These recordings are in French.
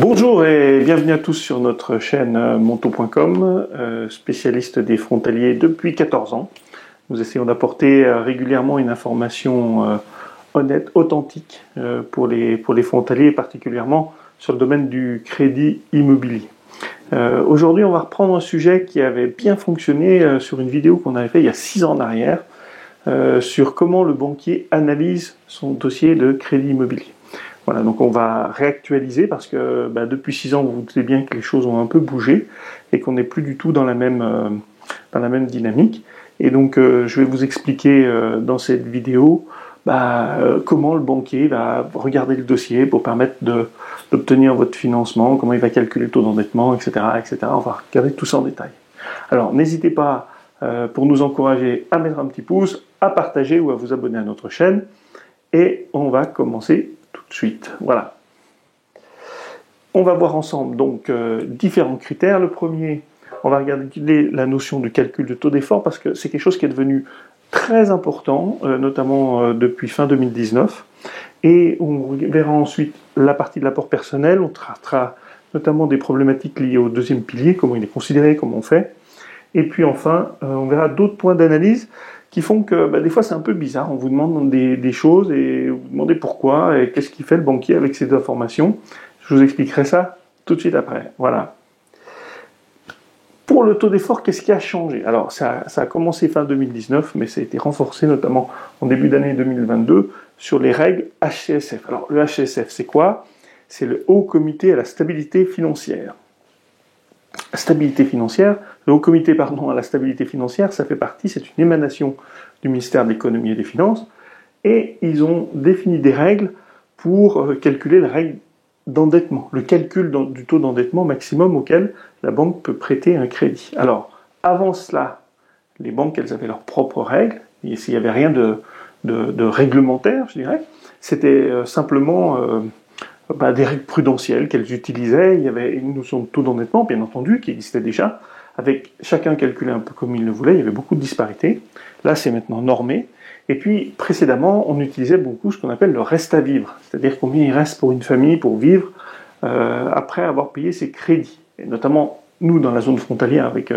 Bonjour et bienvenue à tous sur notre chaîne Monto.com, spécialiste des frontaliers depuis 14 ans. Nous essayons d'apporter régulièrement une information honnête, authentique pour les frontaliers, particulièrement sur le domaine du crédit immobilier. Aujourd'hui, on va reprendre un sujet qui avait bien fonctionné sur une vidéo qu'on avait fait il y a 6 ans en arrière, sur comment le banquier analyse son dossier de crédit immobilier. Voilà, donc on va réactualiser parce que depuis 6 ans, vous vous doutez bien que les choses ont un peu bougé et qu'on n'est plus du tout dans la même dynamique. Et donc je vais vous expliquer dans cette vidéo comment le banquier va regarder le dossier pour permettre d'obtenir votre financement, comment il va calculer le taux d'endettement, etc., etc. On va regarder tout ça en détail. Alors n'hésitez pas, pour nous encourager, à mettre un petit pouce, à partager ou à vous abonner à notre chaîne. Et on va commencer tout de suite. Voilà. On va voir ensemble donc différents critères. Le premier, on va regarder la notion de calcul de taux d'effort parce que c'est quelque chose qui est devenu très important, notamment depuis fin 2019. Et on verra ensuite la partie de l'apport personnel. On traitera notamment des problématiques liées au deuxième pilier, comment il est considéré, comment on fait. Et puis enfin, on verra d'autres points d'analyse qui font que des fois c'est un peu bizarre. On vous demande des choses et vous demandez pourquoi et qu'est-ce qu'il fait le banquier avec ces informations. Je vous expliquerai ça tout de suite après. Voilà. Pour le taux d'effort, qu'est-ce qui a changé? Alors ça a commencé fin 2019, mais ça a été renforcé notamment en début d'année 2022 sur les règles HCSF. Alors le HCSF, c'est quoi? C'est le Haut Comité à la Stabilité Financière. Stabilité financière, le Haut Comité à la Stabilité Financière, ça fait partie, c'est une émanation du ministère de l'Économie et des Finances, et ils ont défini des règles pour calculer la règle d'endettement, le calcul du taux d'endettement maximum auquel la banque peut prêter un crédit. Alors, avant cela, les banques, elles avaient leurs propres règles, et s'il n'y avait rien de réglementaire, je dirais, c'était simplement des règles prudentielles qu'elles utilisaient. Il y avait une notion de taux d'endettement, bien entendu, qui existait déjà, avec chacun calculé un peu comme il le voulait, il y avait beaucoup de disparités. Là, c'est maintenant normé. Et puis, précédemment, on utilisait beaucoup ce qu'on appelle le reste à vivre, c'est-à-dire combien il reste pour une famille pour vivre après avoir payé ses crédits. Et notamment, nous, dans la zone frontalière, avec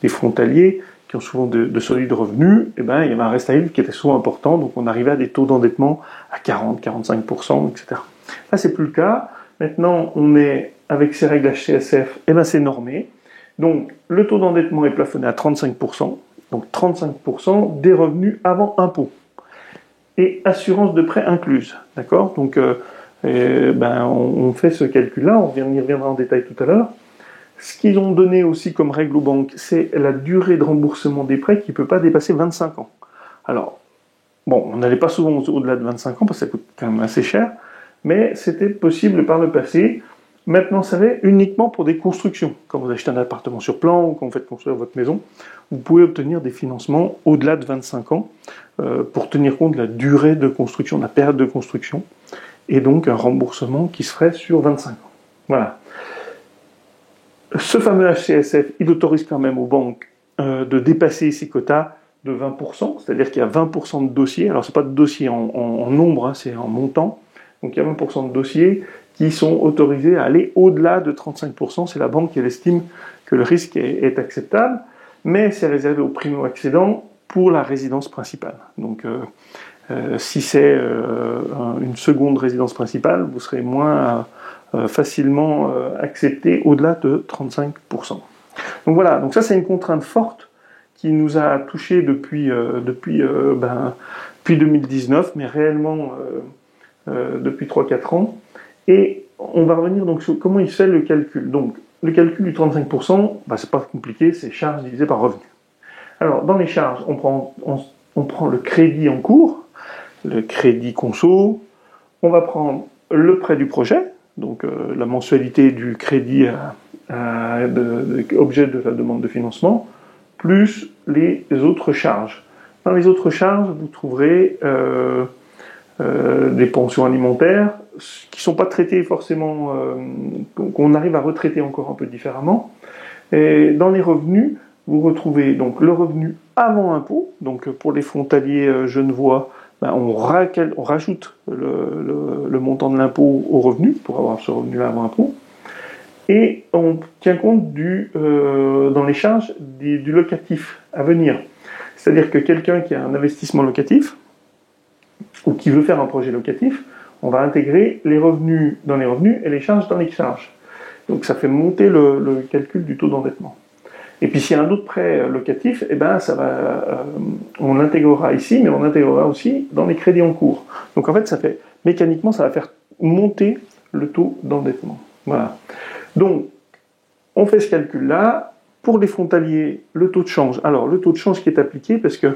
des frontaliers qui ont souvent de solides revenus, il y avait un reste à vivre qui était souvent important, donc on arrivait à des taux d'endettement à 40, 45%, etc. Là, c'est plus le cas. Maintenant, on est avec ces règles HCSF, c'est normé. Donc, le taux d'endettement est plafonné à 35%, donc 35% des revenus avant impôt. Et assurance de prêt incluse, d'accord? Donc, on fait ce calcul-là, on y reviendra en détail tout à l'heure. Ce qu'ils ont donné aussi comme règle aux banques, c'est la durée de remboursement des prêts qui ne peut pas dépasser 25 ans. Alors, on n'allait pas souvent au-delà de 25 ans parce que ça coûte quand même assez cher, mais c'était possible par le passé. Maintenant, ça l'est uniquement pour des constructions. Quand vous achetez un appartement sur plan ou quand vous faites construire votre maison, vous pouvez obtenir des financements au-delà de 25 ans pour tenir compte de la durée de construction, de la période de construction, et donc un remboursement qui se ferait sur 25 ans. Voilà. Ce fameux HCSF, il autorise quand même aux banques de dépasser ces quotas de 20%, c'est-à-dire qu'il y a 20% de dossiers, alors c'est pas de dossiers en nombre, c'est en montant, donc il y a 20% de dossiers qui sont autorisés à aller au-delà de 35%, c'est la banque qui estime que le risque est acceptable, mais c'est réservé aux primo-accédants pour la résidence principale. Donc si c'est une seconde résidence principale, vous serez moins facilement accepté au-delà de 35%. Donc voilà, donc ça c'est une contrainte forte qui nous a touchés depuis 2019, mais réellement depuis 3-4 ans. Et on va revenir donc sur comment il se fait le calcul. Donc le calcul du 35%, c'est pas compliqué, c'est charges divisées par revenu. Alors dans les charges, on prend le crédit en cours, le crédit conso, on va prendre le prêt du projet, donc la mensualité du crédit objet de la demande de financement, plus les autres charges. Dans les autres charges, vous trouverez des pensions alimentaires qui ne sont pas traitées forcément, qu'on arrive à retraiter encore un peu différemment. Et dans les revenus, vous retrouvez donc le revenu avant impôt, donc pour les frontaliers genevois, on rajoute le montant de l'impôt au revenu pour avoir ce revenu-là avant impôt. Et on tient compte dans les charges du locatif à venir. C'est-à-dire que quelqu'un qui a un investissement locatif, ou qui veut faire un projet locatif, on va intégrer les revenus dans les revenus et les charges dans les charges. Donc ça fait monter le calcul du taux d'endettement. Et puis s'il y a un autre prêt locatif, eh ben, on l'intégrera ici, mais on l'intégrera aussi dans les crédits en cours. Donc en fait, mécaniquement, ça va faire monter le taux d'endettement. Voilà. Donc, on fait ce calcul-là. Pour les frontaliers, le taux de change. Alors, le taux de change qui est appliqué, parce qu'à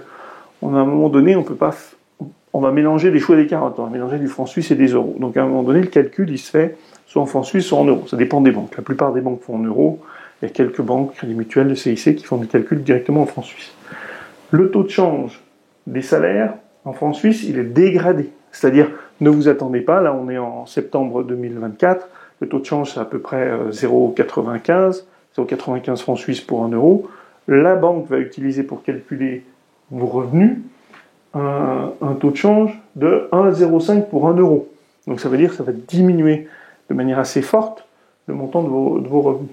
un moment donné, on va mélanger des choux et des carottes. On va mélanger du franc suisse et des euros. Donc, à un moment donné, le calcul, il se fait soit en franc suisse, soit en euros. Ça dépend des banques. La plupart des banques font en euros. Il y a quelques banques, Crédit Mutuel, le CIC, qui font des calculs directement en franc suisse. Le taux de change des salaires en franc suisse, il est dégradé. C'est-à-dire, ne vous attendez pas, là on est en septembre 2024, le taux de change c'est à peu près 0,95 francs suisses pour 1 euro. La banque va utiliser pour calculer vos revenus un taux de change de 1,05 pour 1 euro. Donc ça veut dire que ça va diminuer de manière assez forte le montant de vos revenus.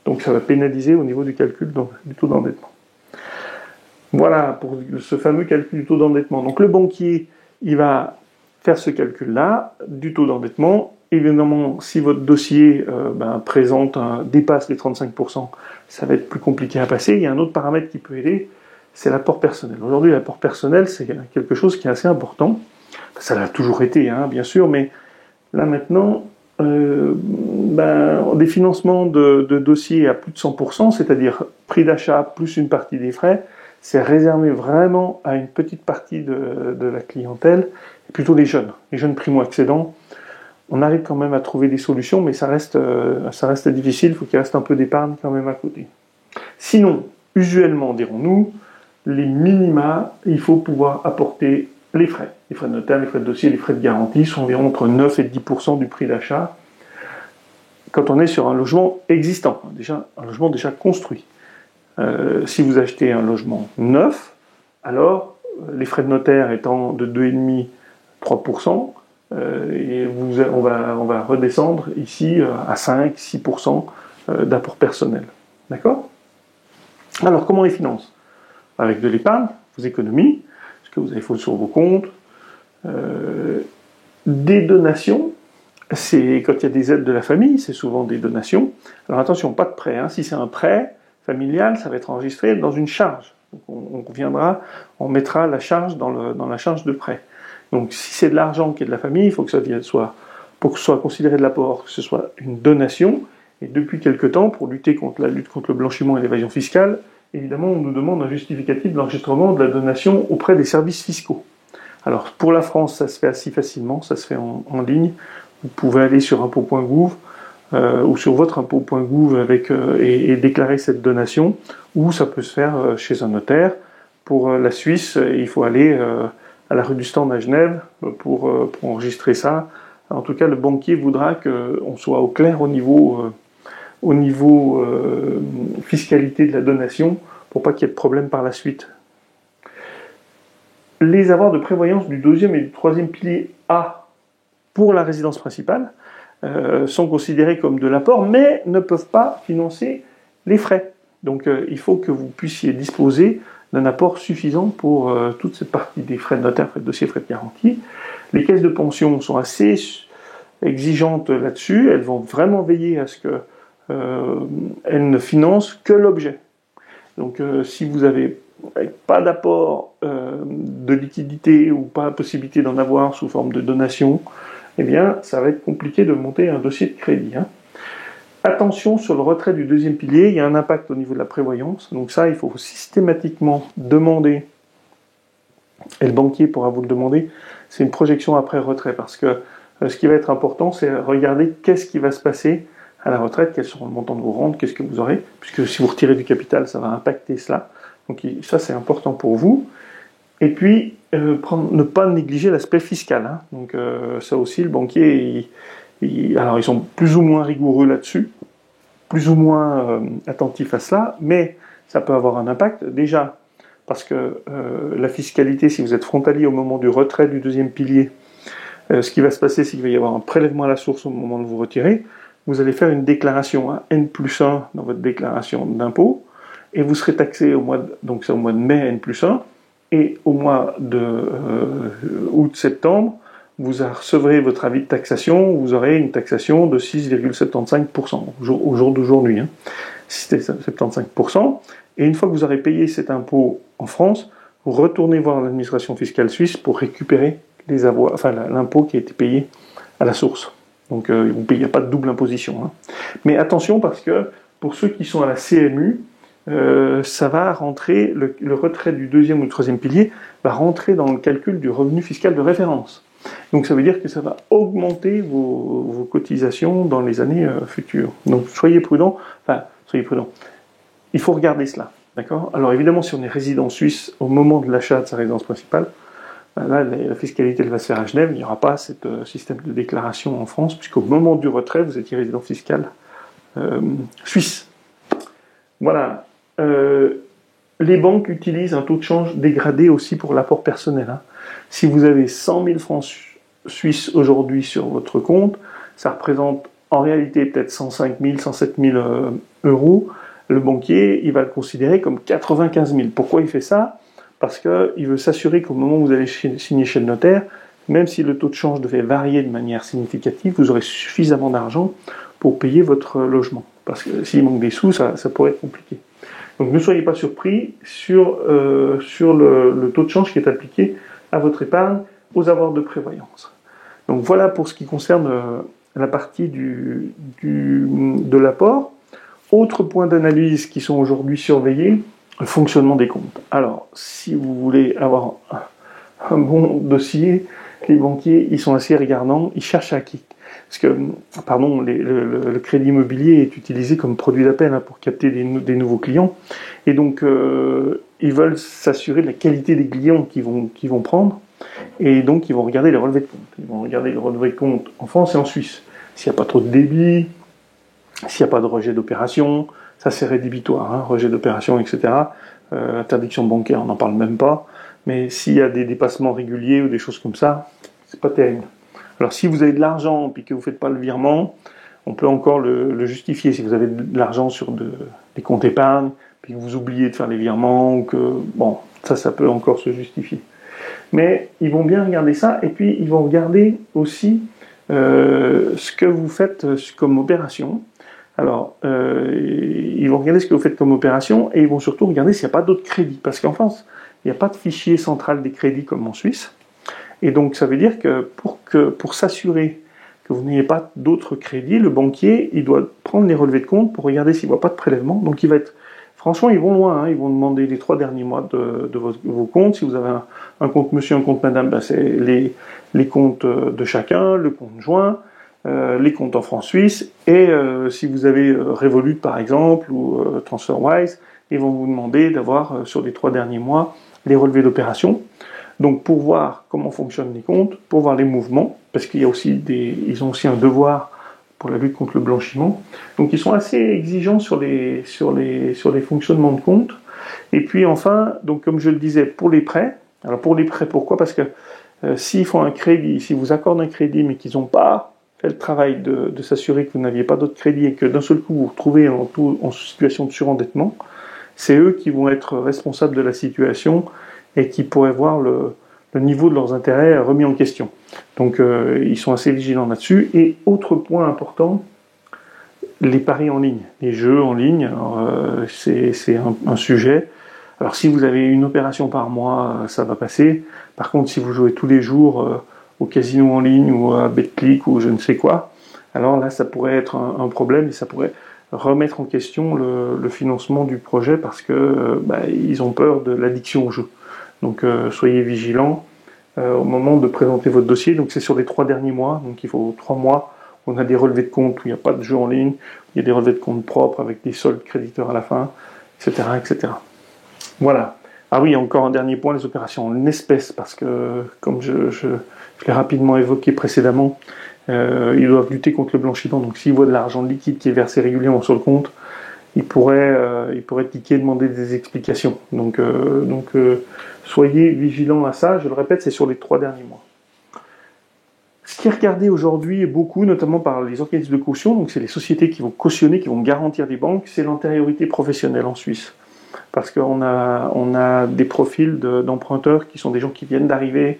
Donc ça va pénaliser au niveau du calcul du taux d'endettement. Voilà pour ce fameux calcul du taux d'endettement. Donc le banquier, il va faire ce calcul-là du taux d'endettement. Évidemment, si votre dossier dépasse les 35%, ça va être plus compliqué à passer. Il y a un autre paramètre qui peut aider, c'est l'apport personnel. Aujourd'hui, l'apport personnel, c'est quelque chose qui est assez important. Ça l'a toujours été, hein, bien sûr, mais là maintenant, des financements de dossiers à plus de 100%, c'est-à-dire prix d'achat plus une partie des frais, c'est réservé vraiment à une petite partie de la clientèle, et plutôt les jeunes primo-accédants. On arrive quand même à trouver des solutions, mais ça reste difficile, il faut qu'il reste un peu d'épargne quand même à côté. Sinon, usuellement, dirons-nous, les minima, il faut pouvoir apporter les frais. Les frais de notaire, les frais de dossier, les frais de garantie sont environ entre 9 et 10% du prix d'achat quand on est sur un logement existant, un logement déjà construit. Si vous achetez un logement neuf, alors les frais de notaire étant de 2,5-3%, on va redescendre ici à 5-6% d'apport personnel. D'accord ? Alors comment on les finance ? Avec de l'épargne, vos économies, ce que vous avez fait sur vos comptes, des donations. C'est quand il y a des aides de la famille, c'est souvent des donations. Alors attention, pas de prêt. Hein. Si c'est un prêt familial, ça va être enregistré dans une charge. Donc on mettra la charge dans la charge de prêt. Donc si c'est de l'argent qui est de la famille, il faut que pour que ce soit considéré de l'apport, que ce soit une donation. Et depuis quelque temps, pour lutter contre le blanchiment et l'évasion fiscale, évidemment, on nous demande un justificatif de l'enregistrement de la donation auprès des services fiscaux. Alors pour la France, ça se fait assez facilement, ça se fait en ligne. Vous pouvez aller sur impôt.gouv ou sur votre impôt.gouv et déclarer cette donation, ou ça peut se faire chez un notaire. Pour la Suisse, il faut aller à la rue du Stand à Genève pour enregistrer ça. En tout cas, le banquier voudra qu'on soit au clair au niveau fiscalité de la donation, pour pas qu'il y ait de problème par la suite. Les avoirs de prévoyance du deuxième et du troisième pilier A pour la résidence principale sont considérés comme de l'apport, mais ne peuvent pas financer les frais. Donc il faut que vous puissiez disposer d'un apport suffisant pour toute cette partie des frais de notaire, frais de dossier, frais de garantie. Les caisses de pension sont assez exigeantes là-dessus, elles vont vraiment veiller à ce qu'elles ne financent que l'objet. Donc si vous n'avez pas d'apport de liquidité ou pas la possibilité d'en avoir sous forme de donation, eh bien, ça va être compliqué de monter un dossier de crédit. Hein. Attention, sur le retrait du deuxième pilier, il y a un impact au niveau de la prévoyance. Donc ça, il faut systématiquement demander, et le banquier pourra vous le demander, c'est une projection après retrait, parce que ce qui va être important, c'est regarder qu'est-ce qui va se passer à la retraite, quels seront le montant de vos rentes, qu'est-ce que vous aurez, puisque si vous retirez du capital, ça va impacter cela. Donc ça, c'est important pour vous. Et puis, ne pas négliger l'aspect fiscal. Hein. Donc ça aussi, le banquier, alors ils sont plus ou moins rigoureux là-dessus, plus ou moins attentifs à cela, mais ça peut avoir un impact. Déjà, parce que la fiscalité, si vous êtes frontalier au moment du retrait du deuxième pilier, ce qui va se passer, c'est qu'il va y avoir un prélèvement à la source au moment de vous retirer. vous allez faire une déclaration à N+1 dans votre déclaration d'impôt, et vous serez taxé donc c'est au mois de mai N+1, et au mois de août-septembre, vous recevrez votre avis de taxation, vous aurez une taxation de 6,75% au jour d'aujourd'hui. 75%. Et une fois que vous aurez payé cet impôt en France, vous retournez voir l'administration fiscale suisse pour récupérer l'impôt qui a été payé à la source. Donc il n'y a pas de double imposition. Mais attention, parce que pour ceux qui sont à la CMU, ça va rentrer, le retrait du deuxième ou du troisième pilier va rentrer dans le calcul du revenu fiscal de référence. Donc ça veut dire que ça va augmenter vos cotisations dans les années futures. Donc soyez prudents. Il faut regarder cela. D'accord ? Alors évidemment, si on est résident suisse au moment de l'achat de sa résidence principale, là, la fiscalité elle va se faire à Genève, il n'y aura pas ce système de déclaration en France, puisqu'au moment du retrait, vous étiez résident fiscal suisse. Voilà. Les banques utilisent un taux de change dégradé aussi pour l'apport personnel. Si vous avez 100 000 francs suisses aujourd'hui sur votre compte, ça représente en réalité peut-être 105 000, 107 000 euros. Le banquier, il va le considérer comme 95 000. Pourquoi il fait ça ? Parce qu'il veut s'assurer qu'au moment où vous allez signer chez le notaire, même si le taux de change devait varier de manière significative, vous aurez suffisamment d'argent pour payer votre logement. Parce que s'il manque des sous, ça pourrait être compliqué. Donc ne soyez pas surpris sur le taux de change qui est appliqué à votre épargne aux avoirs de prévoyance. Donc voilà pour ce qui concerne la partie de l'apport. Autres points d'analyse qui sont aujourd'hui surveillés, le fonctionnement des comptes. Alors, si vous voulez avoir un bon dossier, les banquiers, ils sont assez regardants, ils cherchent à qui. Parce que, le crédit immobilier est utilisé comme produit d'appel pour capter des nouveaux clients. Et donc, ils veulent s'assurer de la qualité des clients qu'ils vont prendre. Et donc, ils vont regarder les relevés de compte. Ils vont regarder les relevés de compte en France et en Suisse. S'il n'y a pas trop de débit, s'il n'y a pas de rejet d'opération, ça c'est rédhibitoire, rejet d'opération, etc. Interdiction bancaire, on n'en parle même pas. Mais s'il y a des dépassements réguliers ou des choses comme ça, c'est pas terrible. Alors si vous avez de l'argent et que vous ne faites pas le virement, on peut encore le justifier. Si vous avez de l'argent sur des comptes épargne, puis que vous oubliez de faire les virements, ou que ça peut encore se justifier. Mais ils vont bien regarder ça, et puis ils vont regarder aussi ce que vous faites comme opération. Alors, ils vont regarder ce que vous faites comme opération, et ils vont surtout regarder s'il n'y a pas d'autres crédits. Parce qu'en France, il n'y a pas de fichier central des crédits comme en Suisse. Et donc, ça veut dire que pour s'assurer que vous n'ayez pas d'autres crédits, le banquier, il doit prendre les relevés de compte pour regarder s'il ne voit pas de prélèvement. Donc, il va être... Franchement, ils vont loin. Ils vont demander les 3 derniers mois de vos comptes. Si vous avez un compte monsieur, un compte madame, c'est les comptes de chacun, le compte joint, les comptes en francs suisses. Et si vous avez Revolut, par exemple, ou TransferWise, ils vont vous demander d'avoir, sur les 3 derniers mois, les relevés d'opération. Donc, pour voir comment fonctionnent les comptes, pour voir les mouvements, parce qu'ils ont aussi un devoir pour la lutte contre le blanchiment. Donc, ils sont assez exigeants sur les fonctionnements de compte. Et puis, enfin, donc, comme je le disais, pour les prêts. Alors, pour les prêts, pourquoi ? Parce que s'ils font un crédit, si vous accordent un crédit, mais qu'ils n'ont pas fait le travail de s'assurer que vous n'aviez pas d'autres crédits et que d'un seul coup, vous vous retrouvez en situation de surendettement, c'est eux qui vont être responsables de la situation et qui pourraient voir le niveau de leurs intérêts remis en question. Donc ils sont assez vigilants là-dessus. Et autre point important, les paris en ligne, les jeux en ligne, c'est un sujet. Alors si vous avez une opération par mois, ça va passer. Par contre, si vous jouez tous les jours au casino en ligne ou à BetClick ou je ne sais quoi, alors là, ça pourrait être un problème et ça pourrait remettre en question le financement du projet parce que ils ont peur de l'addiction au jeu. Donc soyez vigilants au moment de présenter votre dossier. Donc c'est sur les 3 derniers mois, donc il faut 3 mois. On a des relevés de compte où il n'y a pas de jeu en ligne, il y a des relevés de compte propres avec des soldes créditeurs à la fin, etc., etc. Voilà. Ah oui, encore un dernier point, les opérations en espèces, parce que comme je l'ai rapidement évoqué précédemment, ils doivent lutter contre le blanchiment. Donc s'ils voient de l'argent liquide qui est versé régulièrement sur le compte, ils pourraient tiquer, demander des explications. Donc soyez vigilants à ça. Je le répète, c'est sur les 3 derniers mois. Ce qui est regardé aujourd'hui beaucoup, notamment par les organismes de caution, donc c'est les sociétés qui vont cautionner, qui vont garantir des banques, c'est l'antériorité professionnelle en Suisse. Parce qu'on a des profils d'emprunteurs qui sont des gens qui viennent d'arriver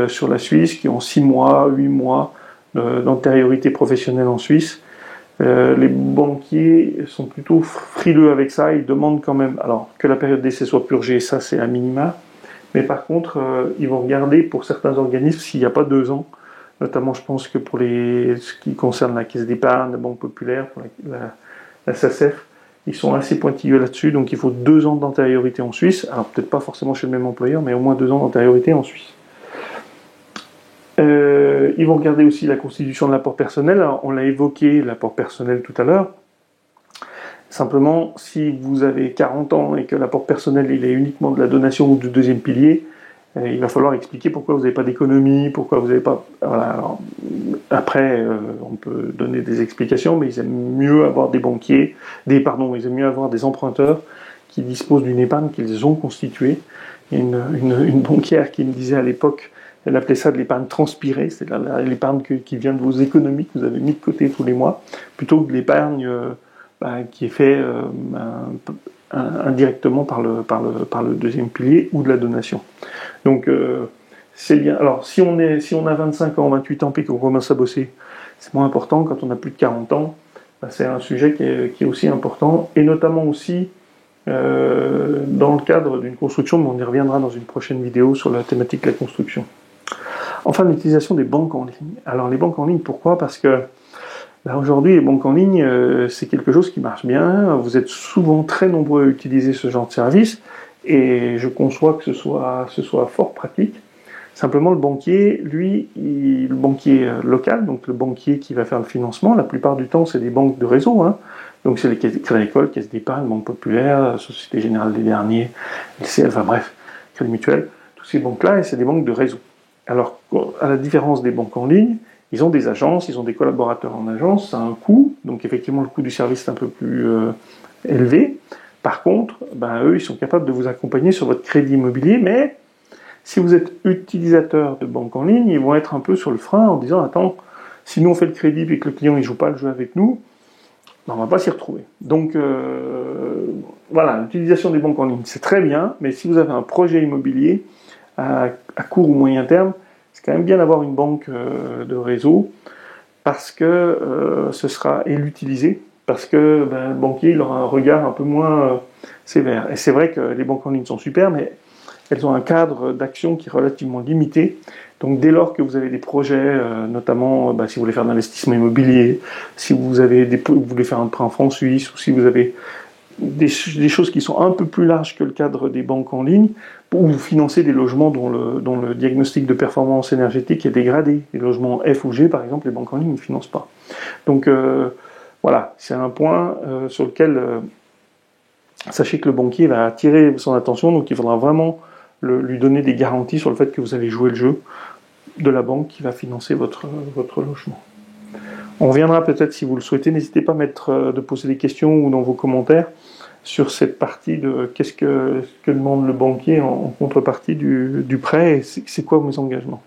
sur la Suisse, qui ont 6 mois, 8 mois d'antériorité professionnelle en Suisse. Les banquiers sont plutôt frileux avec ça, ils demandent quand même, alors que la période d'essai soit purgée, ça c'est un minima, mais par contre, ils vont regarder pour certains organismes s'il n'y a pas 2 ans, notamment je pense que pour ce qui concerne la Caisse d'épargne, la Banque Populaire, pour la SACEF, ils sont assez pointilleux là-dessus, donc il faut 2 ans d'antériorité en Suisse, alors peut-être pas forcément chez le même employeur, mais au moins 2 ans d'antériorité en Suisse. Ils vont regarder aussi la constitution de l'apport personnel. Alors, on l'a évoqué, l'apport personnel tout à l'heure. Simplement, si vous avez 40 ans et que l'apport personnel il est uniquement de la donation ou du deuxième pilier, il va falloir expliquer pourquoi vous n'avez pas d'économie, pourquoi vous n'avez pas... Voilà. Alors, après, on peut donner des explications, mais ils aiment mieux avoir des banquiers, ils aiment mieux avoir des emprunteurs qui disposent d'une épargne qu'ils ont constituée. Il y a une banquière qui me disait à l'époque, elle appelait ça de l'épargne transpirée, c'est l'épargne qui vient de vos économies que vous avez mis de côté tous les mois, plutôt que de l'épargne qui est faite indirectement par le deuxième pilier ou de la donation. Donc c'est bien. Alors si on a 25 ans, 28 ans, puis qu'on commence à bosser, c'est moins important. Quand on a plus de 40 ans, c'est un sujet qui est aussi important, et notamment aussi dans le cadre d'une construction, mais on y reviendra dans une prochaine vidéo sur la thématique de la construction. Enfin, l'utilisation des banques en ligne. Alors les banques en ligne, pourquoi ? Parce que aujourd'hui, les banques en ligne, c'est quelque chose qui marche bien. Vous êtes souvent très nombreux à utiliser ce genre de service, et je conçois que ce soit fort pratique. Simplement, le banquier, lui, le banquier local, donc le banquier qui va faire le financement, la plupart du temps, c'est des banques de réseau, hein. Donc c'est les Crédit Agricole, Caisse d'épargne, Banque Populaire, Société Générale des Derniers, LCL, enfin bref, Crédit Mutuel, toutes ces banques-là, et c'est des banques de réseau. Alors, à la différence des banques en ligne, ils ont des agences, ils ont des collaborateurs en agence, ça a un coût, donc effectivement le coût du service est un peu plus élevé. Par contre, eux, ils sont capables de vous accompagner sur votre crédit immobilier, mais si vous êtes utilisateur de banque en ligne, ils vont être un peu sur le frein en disant « Attends, si nous on fait le crédit et que le client ne joue pas le jeu avec nous, on ne va pas s'y retrouver. » Donc voilà, l'utilisation des banques en ligne, c'est très bien, mais si vous avez un projet immobilier à court ou moyen terme, c'est quand même bien d'avoir une banque de réseau parce que l'utiliser, parce que le banquier il aura un regard un peu moins sévère. Et c'est vrai que les banques en ligne sont super, mais elles ont un cadre d'action qui est relativement limité. Donc dès lors que vous avez des projets, notamment si vous voulez faire de l'investissement immobilier, si vous voulez faire un prêt en francs suisses, ou si vous avez des choses qui sont un peu plus larges que le cadre des banques en ligne, ou vous financez des logements dont le diagnostic de performance énergétique est dégradé. Les logements F ou G, par exemple, les banques en ligne ne financent pas. Donc voilà, c'est un point sur lequel sachez que le banquier va attirer son attention, donc il faudra vraiment lui donner des garanties sur le fait que vous allez jouer le jeu de la banque qui va financer votre logement. On reviendra peut-être, si vous le souhaitez, n'hésitez pas de poser des questions ou dans vos commentaires sur cette partie de qu'est-ce que demande le banquier en contrepartie du prêt et c'est quoi mes engagements.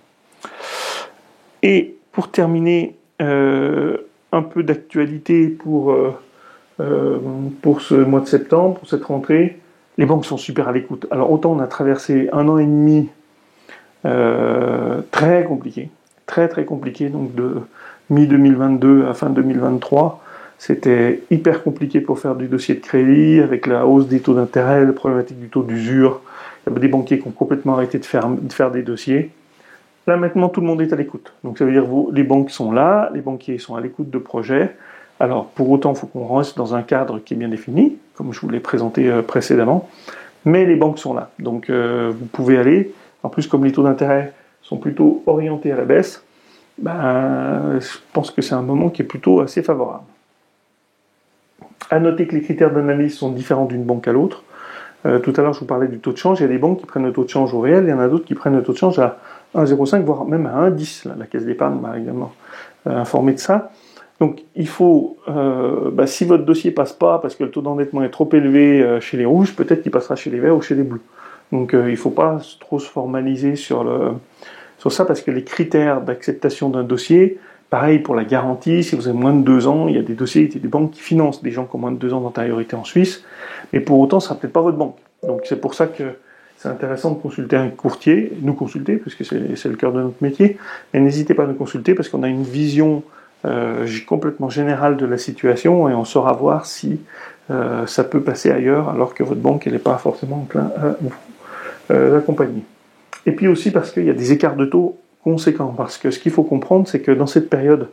Et pour terminer, un peu d'actualité pour ce mois de septembre, pour cette rentrée. Les banques sont super à l'écoute. Alors autant on a traversé 1 an et demi très compliqué, très très compliqué, donc de mi-2022 à fin 2023, c'était hyper compliqué pour faire du dossier de crédit, avec la hausse des taux d'intérêt, la problématique du taux d'usure. Il y a des banquiers qui ont complètement arrêté de faire des dossiers. Là maintenant tout le monde est à l'écoute. Donc ça veut dire les banques sont là, les banquiers sont à l'écoute de projets. Alors, pour autant, il faut qu'on reste dans un cadre qui est bien défini, comme je vous l'ai présenté précédemment, mais les banques sont là. Donc, vous pouvez aller. En plus, comme les taux d'intérêt sont plutôt orientés à la baisse, je pense que c'est un moment qui est plutôt assez favorable. À noter que les critères d'analyse sont différents d'une banque à l'autre. Tout à l'heure, je vous parlais du taux de change. Il y a des banques qui prennent le taux de change au réel, il y en a d'autres qui prennent le taux de change à 1,05, voire même à 1,10. La Caisse d'épargne m'a également informé de ça. Donc il faut, si votre dossier passe pas parce que le taux d'endettement est trop élevé chez les rouges, peut-être qu'il passera chez les verts ou chez les bleus. Donc il ne faut pas trop se formaliser sur sur ça parce que les critères d'acceptation d'un dossier, pareil pour la garantie, si vous avez moins de 2 ans, il y a des dossiers, il y a des banques qui financent des gens qui ont moins de 2 ans d'antériorité en Suisse, mais pour autant, ça ne sera peut-être pas votre banque. Donc c'est pour ça que c'est intéressant de consulter un courtier, nous consulter, puisque c'est le cœur de notre métier, mais n'hésitez pas à nous consulter parce qu'on a une vision complètement générale de la situation et on saura voir si ça peut passer ailleurs alors que votre banque n'est pas forcément enclin à vous accompagner. Et puis aussi parce qu'il y a des écarts de taux conséquents, parce que ce qu'il faut comprendre, c'est que dans cette période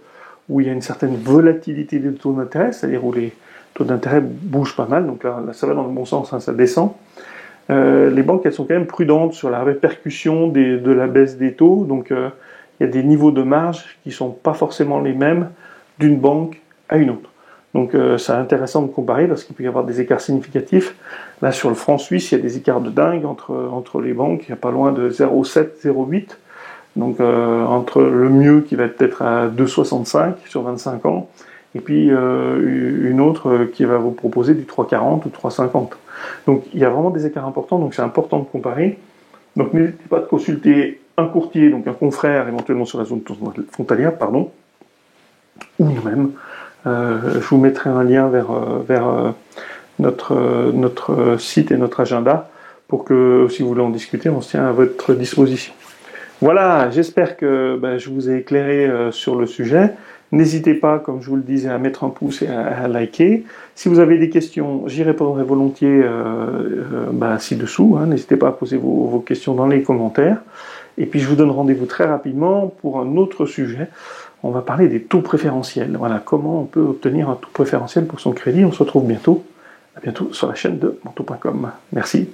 où il y a une certaine volatilité des taux d'intérêt, c'est-à-dire où les taux d'intérêt bougent pas mal, donc là ça va dans le bon sens, hein, ça descend, les banques elles sont quand même prudentes sur la répercussion de la baisse des taux, donc il y a des niveaux de marge qui ne sont pas forcément les mêmes d'une banque à une autre. Donc c'est intéressant de comparer parce qu'il peut y avoir des écarts significatifs. Là sur le franc suisse, il y a des écarts de dingue entre les banques, il n'y a pas loin de 0,7, 0,8. Donc entre le mieux qui va être peut-être à 2,65 sur 25 ans, et puis une autre qui va vous proposer du 3,40 ou 3,50. Donc il y a vraiment des écarts importants, donc c'est important de comparer. Donc n'hésitez pas à consulter un courtier, donc un confrère éventuellement sur la zone frontalière, ou nous-mêmes. Je vous mettrai un lien vers notre site et notre agenda pour que, si vous voulez en discuter, on se tient à votre disposition. Voilà, j'espère que je vous ai éclairé sur le sujet. N'hésitez pas, comme je vous le disais, à mettre un pouce et à liker. Si vous avez des questions, j'y répondrai volontiers ci-dessous. Hein. N'hésitez pas à poser vos questions dans les commentaires. Et puis je vous donne rendez-vous très rapidement pour un autre sujet. On va parler des taux préférentiels. Voilà, comment on peut obtenir un taux préférentiel pour son crédit. On se retrouve bientôt. À bientôt sur la chaîne de Monto.com. Merci.